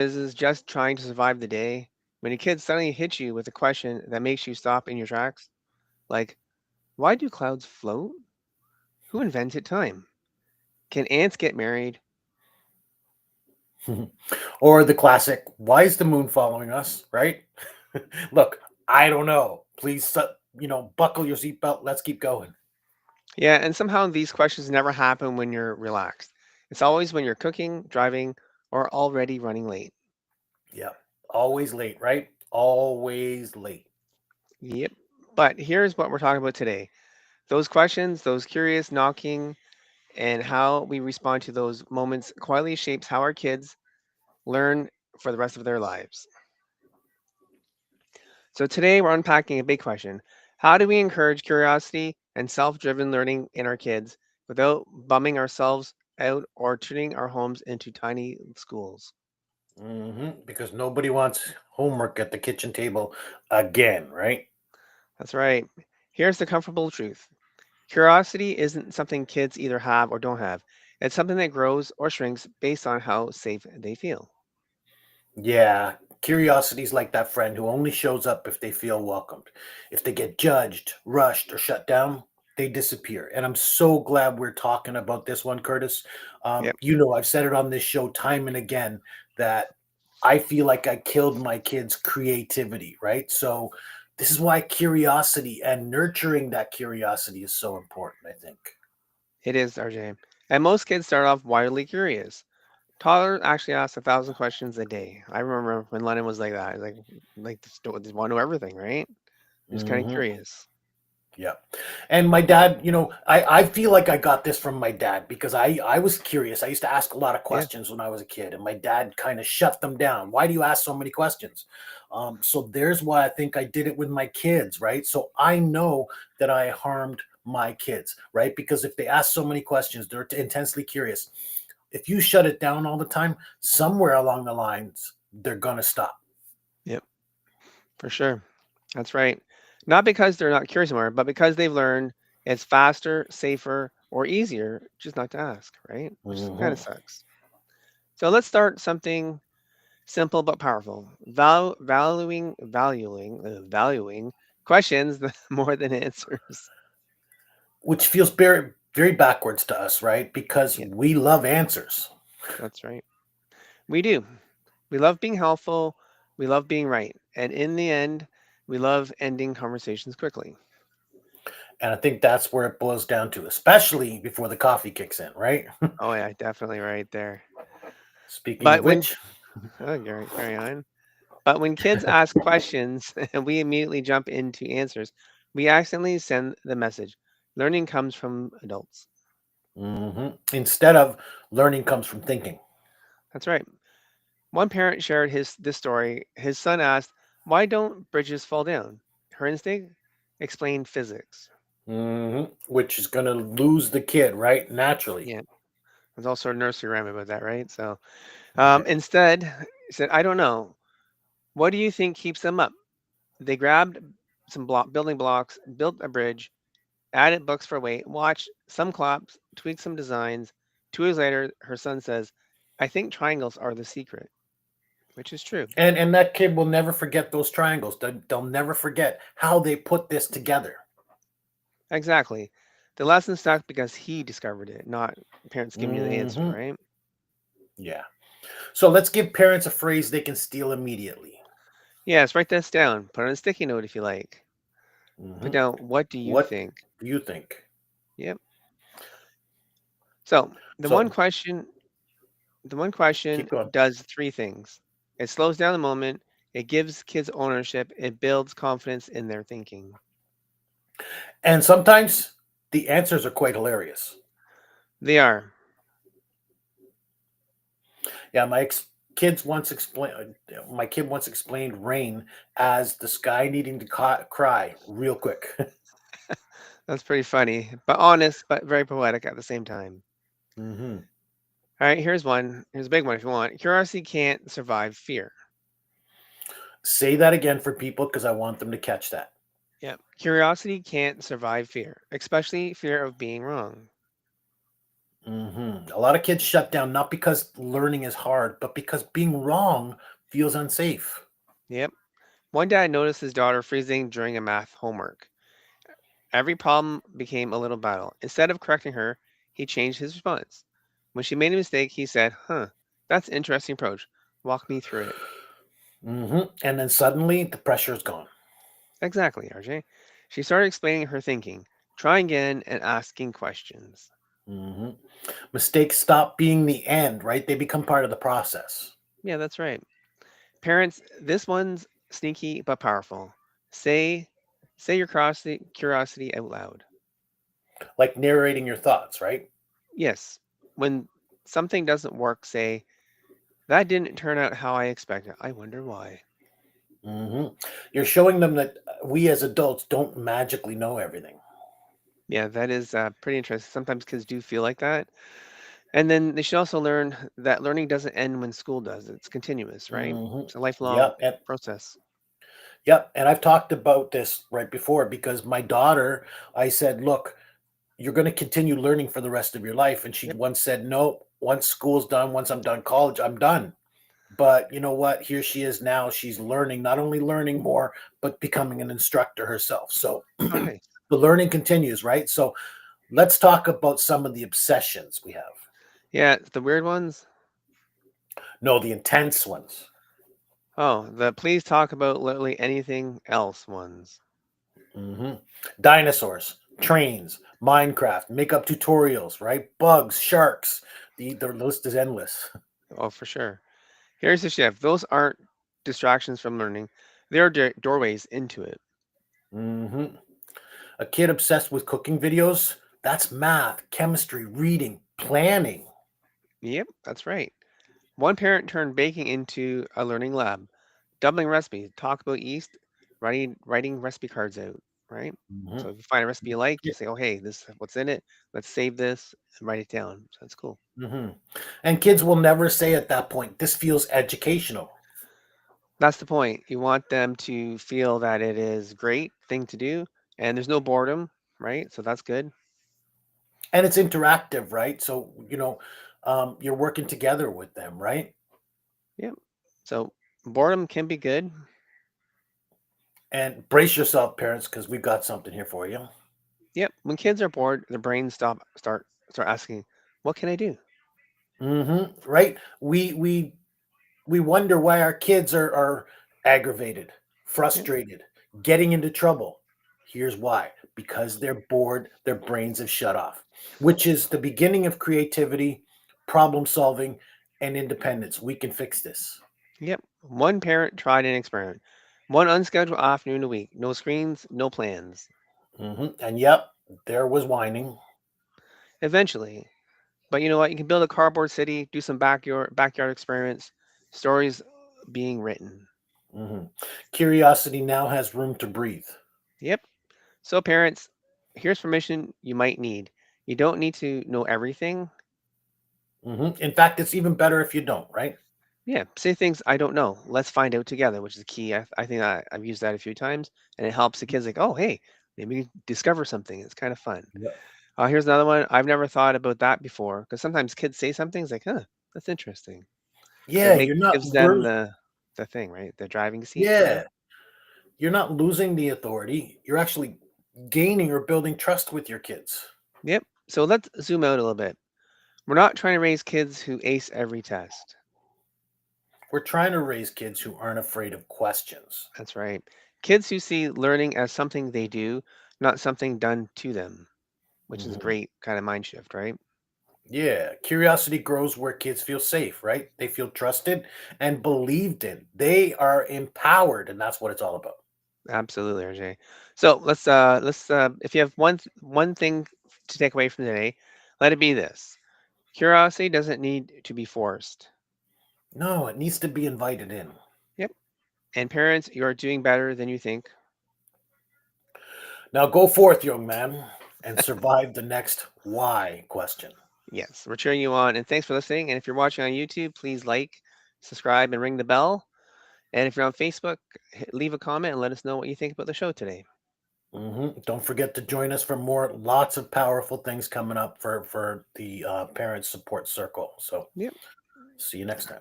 is just trying to survive the day, when a kid suddenly hits you with a question that makes you stop in your tracks, like, why do clouds float? Who invented time? Can ants get married? Or the classic, why is the moon following us, right? Look, I don't know. Please, buckle your seatbelt. Let's keep going. Yeah, and somehow these questions never happen when you're relaxed. It's always when you're cooking, driving, or already running late. Yeah. Always late, right? Always late. Yep. But here's what we're talking about today. Those questions, those curious knocking, and how we respond to those moments quietly shapes how our kids learn for the rest of their lives. So today we're unpacking a big question. How do we encourage curiosity and self-driven learning in our kids without bumming ourselves out or turning our homes into tiny schools? Because nobody wants homework at the kitchen table again, right? That's right. Here's the comfortable truth. Curiosity isn't something kids either have or don't have. It's something that grows or shrinks based on how safe they feel. Yeah. Curiosity's like that friend who only shows up if they feel welcomed. If they get judged, rushed, or shut down, they disappear. And I'm so glad we're talking about this one, Curtis. Yep, I've said it on this show time and again that I feel like I killed my kids' creativity, right? So this is why curiosity and nurturing that curiosity is so important, I think. it is, RJ. And most kids start off wildly curious. Toddlers actually ask 1,000 questions a day. I remember when Lennon was like that. Like just want to know everything, right? Just kind of hmm curious. Yeah. And my dad, I feel like I got this from my dad because I was curious. I used to ask a lot of Yeah, questions when I was a kid, and my dad kind of shut them down. Why do you ask so many questions? So there's why I think I did it with my kids, right? So I know that I harmed my kids, right? Because if they ask so many questions, they're intensely curious. If you shut it down all the time, somewhere along the lines, they're going to stop. yep, for sure. That's right. Not because they're not curious anymore, but because they've learned it's faster, safer, or easier just not to ask, right? Which kind hmm of sucks. So let's start something simple but powerful. Valuing questions more than answers. Which feels very, very backwards to us, right? Because Yeah, we love answers. that's right. We do. We love being helpful. We love being right. And in the end, we love ending conversations quickly. And I think that's where it boils down to, especially before the coffee kicks in, right? Oh, yeah, definitely right there. Speaking But of when, which, oh, carry on. But when kids ask questions and we immediately jump into answers, we accidentally send the message. Learning comes from adults. instead of learning comes from thinking. That's right. One parent shared his this story. His son asked, "Why don't bridges fall down?" Her instinct explained physics. Which is going to lose the kid, right? Naturally. Yeah, there's also a nursery rhyme about that, right? So Okay. instead, he said, "I don't know. What do you think keeps them up?" They grabbed some building blocks, built a bridge, added books for weight, watched some claps, tweaked some designs. 2 years later, her son says, "I think triangles are the secret," which is true. And that kid will never forget those triangles. They'll never forget how they put this together. Exactly. The lesson stuck because he discovered it, not parents giving you the answer, hmm right? Yeah. So let's give parents a phrase they can steal immediately. Yes, write this down. Put on a sticky note if you like. Put hmm down, what do you What think? do you think? Yep. So So the one question keep going. does three things. It slows down the moment. It gives kids ownership. It builds confidence in their thinking. And sometimes the answers are quite hilarious. They are. Yeah, kids once explained. My kid once explained rain as the sky needing to cry real quick. That's pretty funny, but honest, but very poetic at the same time. hmm All right, here's one. Here's a big one if you want. Curiosity can't survive fear. Say that again for people because I want them to catch that. Yeah. Curiosity can't survive fear, especially fear of being wrong. A lot of kids shut down not because learning is hard, but because being wrong feels unsafe. Yep. One dad noticed his daughter freezing during a math homework. Every problem became a little battle. Instead of correcting her, he changed his response. When she made a mistake, he said, "Huh, that's an interesting approach. Walk me through it." And then suddenly the pressure is gone. Exactly, RJ. She started explaining her thinking, trying again, and asking questions. hmm Mistakes stop being the end, right? They become part of the process. Yeah, that's right. Parents, this one's sneaky but powerful. Say say your curiosity out loud. Like narrating your thoughts, right? Yes. When something doesn't work, say, "That didn't turn out how I expected. I wonder why." hmm You're showing them that we as adults don't magically know everything. Yeah, that is pretty interesting. Sometimes kids do feel like that. And then they should also learn that learning doesn't end when school does. It's continuous, right? hmm It's a lifelong Yep. And process. yep. And I've talked about this right before because my daughter, I said, look, you're going to continue learning for the rest of your life. And she Yep. once said, no, once school's done, once I'm done college, I'm done. But you know what? Here she is now. She's learning, not only learning more, but becoming an instructor herself. So Oh, the nice. learning continues, right? So let's talk about some of the obsessions we have. Yeah, the weird ones. No, the intense ones. Oh, the please talk about literally anything else ones. hmm Dinosaurs, trains, Minecraft, makeup tutorials, right? Bugs, sharks. The list is endless. Oh, for sure. Here's the shift. Those aren't distractions from learning. They're doorways into it. hmm A kid obsessed with cooking videos, that's math, chemistry, reading, planning. Yep, that's right. One parent turned baking into a learning lab, doubling recipes, talk about yeast, writing recipe cards out, right? hmm So if you find a recipe you like, you say, "Oh, hey, this is what's in it. Let's save this and write it down." So that's cool. hmm And kids will never say at that point, this feels educational. That's the point. You want them to feel that it is great thing to do, and there's no boredom, right? So that's good. And it's interactive, right? So, you're working together with them, right? Yep. So boredom can be good. And brace yourself, parents, because we've got something here for you. Yep. When kids are bored, their brains start asking, "What can I do?" Right? We wonder why our kids are aggravated, Yep. frustrated, getting into trouble. Here's why: because they're bored, their brains have shut off, which is the beginning of creativity, problem solving, and independence. We can fix this. Yep. One parent tried an experiment. One unscheduled afternoon a week. No screens, no plans. And yep, there was whining. Eventually. But you know what? You can build a cardboard city, do some backyard experiments, stories being written. hmm Curiosity now has room to breathe. Yep. So parents, here's permission you might need. You don't need to know everything. In fact, it's even better if you don't, right? Yeah, say things I don't know. Let's find out together, which is key. I think I've used that a few times, and it helps the kids like, oh, hey, maybe we can discover something. It's kind of fun. Yep. Here's another one. I've never thought about that before because sometimes kids say something it's like, huh, that's interesting. Yeah, It you're makes not gives them really, the thing, right? The driving seat, sort of. yeah, you're not losing the authority. You're actually gaining or building trust with your kids. Yep. So let's zoom out a little bit. We're not trying to raise kids who ace every test. We're trying to raise kids who aren't afraid of questions. That's right. Kids who see learning as something they do, not something done to them, which is a hmm great kind of mind shift, right? Yeah, curiosity grows where kids feel safe, right? They feel trusted and believed in. They are empowered, and that's what it's all about. Absolutely, RJ. So let's if you have one thing to take away from today, let it be this. Curiosity doesn't need to be forced. No, it needs to be invited in. Yep. And parents, you are doing better than you think. Now go forth, young man, and survive the next why question. Yes, we're cheering you on. And thanks for listening. And if you're watching on YouTube, please like, subscribe, and ring the bell. And if you're on Facebook, leave a comment and let us know what you think about the show today. Don't forget to join us for more. Lots of powerful things coming up for the parent support circle. So Yep. see you next time.